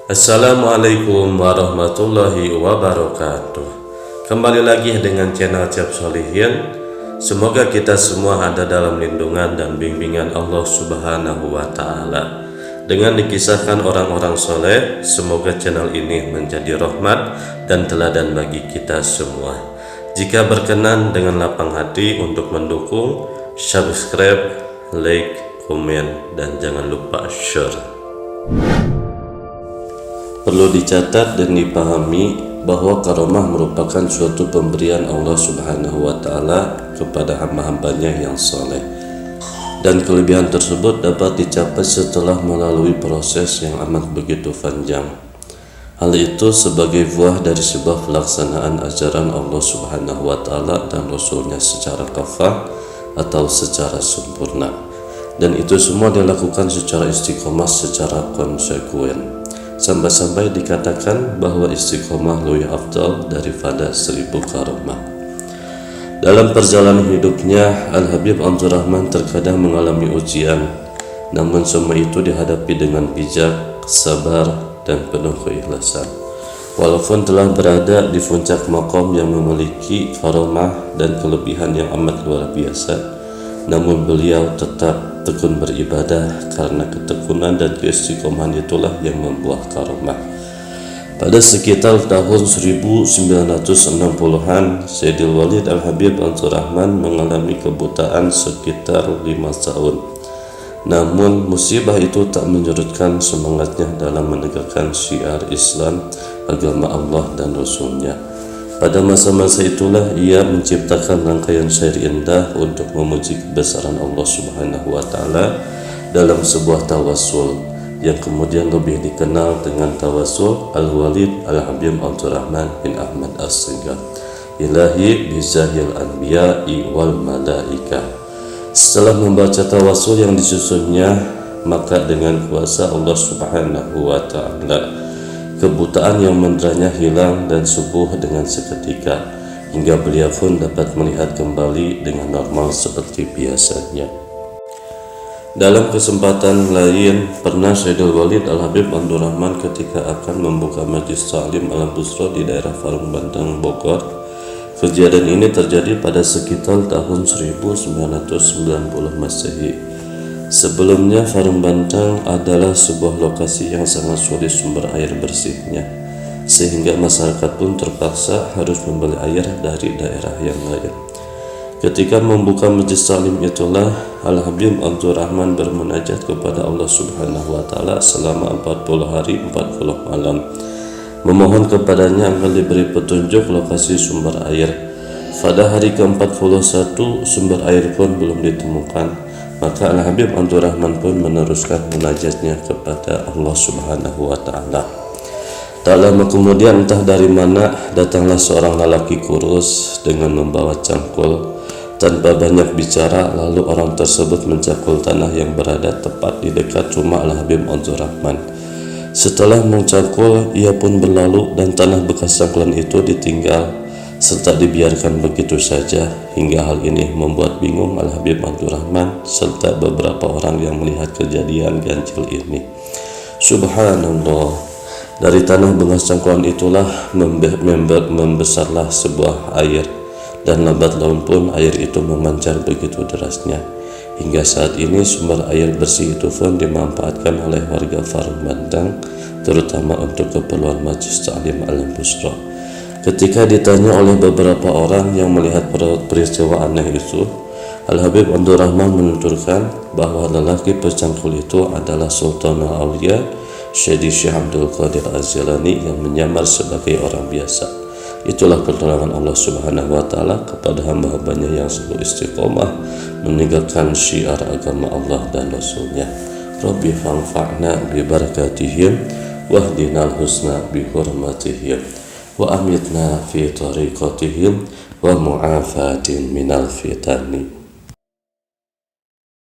Assalamualaikum warahmatullahi wabarakatuh. Kembali lagi dengan channel Cap Solihin. Semoga kita semua ada dalam lindungan dan bimbingan Allah Subhanahu wa Ta'ala. Dengan dikisahkan orang-orang soleh, semoga channel ini menjadi rahmat dan teladan bagi kita semua. Jika berkenan, dengan lapang hati untuk mendukung, subscribe, like, komen, dan jangan lupa share. Perlu dicatat dan dipahami bahwa karomah merupakan suatu pemberian Allah Subhanahu wa Ta'ala kepada hamba-hambanya yang soleh, dan kelebihan tersebut dapat dicapai setelah melalui proses yang amat begitu panjang. Hal itu sebagai buah dari sebuah pelaksanaan ajaran Allah Subhanahu wa Ta'ala dan Rasulnya secara kafah atau secara sempurna, dan itu semua dilakukan secara istiqomah, secara konsekuen, sampai-sampai dikatakan bahwa istiqomah lebih afdal daripada 1000 karomah. Dalam perjalanan hidupnya, Al-Habib Abdur Rahman terkadang mengalami ujian, namun semua itu dihadapi dengan bijak, sabar, dan penuh keikhlasan. Walaupun telah berada di puncak maqam yang memiliki karomah dan kelebihan yang amat luar biasa, namun beliau tetap tekun beribadah karena ketekunan dan keistiqomahan itulah yang membuah karomah. Pada sekitar tahun 1960-an, Sayyidil Walid Al-Habib Abdur Rahman mengalami kebutaan sekitar 5 tahun. Namun musibah itu tak menyurutkan semangatnya dalam menegakkan syiar Islam, agama Allah dan Rasulnya. Pada masa-masa itulah ia menciptakan rangkaian syair indah untuk memuji kebesaran Allah Subhanahu wa Ta'ala dalam sebuah tawassul yang kemudian lebih dikenal dengan tawassul Al-Walid Al-Habib Abdur Rahman bin Ahmad As-Sigaf, Ilahi bizahil anbiya'i wal malaikah. Setelah membaca tawassul yang disusunnya, maka dengan kuasa Allah Subhanahu wa Ta'ala kebutaan yang menderanya hilang dan sembuh dengan seketika, hingga beliau pun dapat melihat kembali dengan normal seperti biasanya. Dalam kesempatan lain, pernah Sayyidul Walid Al-Habib Abdur Rahman ketika akan membuka Majlis Ta'lim Al-Busra di daerah Parung Banteng, Bogor. Kejadian ini terjadi pada sekitar tahun 1990 Masehi. Sebelumnya, Parung Banteng adalah sebuah lokasi yang sangat sulit sumber air bersihnya, sehingga masyarakat pun terpaksa harus membeli air dari daerah yang lain. Ketika membuka majlis ta'lim itulah Al-Habib Abdur Rahman bermunajat kepada Allah Subhanahu wa Ta'ala selama 40 hari 40 malam, memohon kepadanya agar diberi petunjuk lokasi sumber air. Pada hari ke-41 sumber air pun belum ditemukan. Maka Al-Habib Abdur Rahman pun meneruskan munajatnya kepada Allah Subhanahu wa Ta'ala. Tak lama kemudian, entah dari mana datanglah seorang lelaki kurus dengan membawa cangkul. Tanpa banyak bicara, lalu orang tersebut mencangkul tanah yang berada tepat di dekat rumah Al-Habib Abdur Rahman. Setelah mencangkul, ia pun berlalu dan tanah bekas cangkulan itu ditinggal serta dibiarkan begitu saja, hingga hal ini membuat bingung Al-Habib Abdur Rahman serta beberapa orang yang melihat kejadian ganjil ini. Subhanallah, dari tanah bekas cangkulan itulah membesarlah sebuah air, dan lambat laun pun air itu memancar begitu derasnya, hingga saat ini sumber air bersih itu pun dimanfaatkan oleh warga Parung Banteng, terutama untuk keperluan Majlis Ta'lim Al-Busra. Ketika ditanya oleh beberapa orang yang melihat peristiwa aneh itu, Al-Habib Abdur Rahman menuturkan bahwa lelaki pecangkul itu adalah Sultan Al-Awliya Syekh Abdul Qadir Az-Jilani yang menyamar sebagai orang biasa. Itulah pertolongan Allah Subhanahu wa Ta'ala kepada hamba-hambanya yang selalu istiqomah menegakkan syiar agama Allah dan Rasulnya. Rabbi fanfa'na bi barakatihim wahdinal husna bi hurmatihim wa amitna fi tariqatihim wa mu'afatin minal fitani.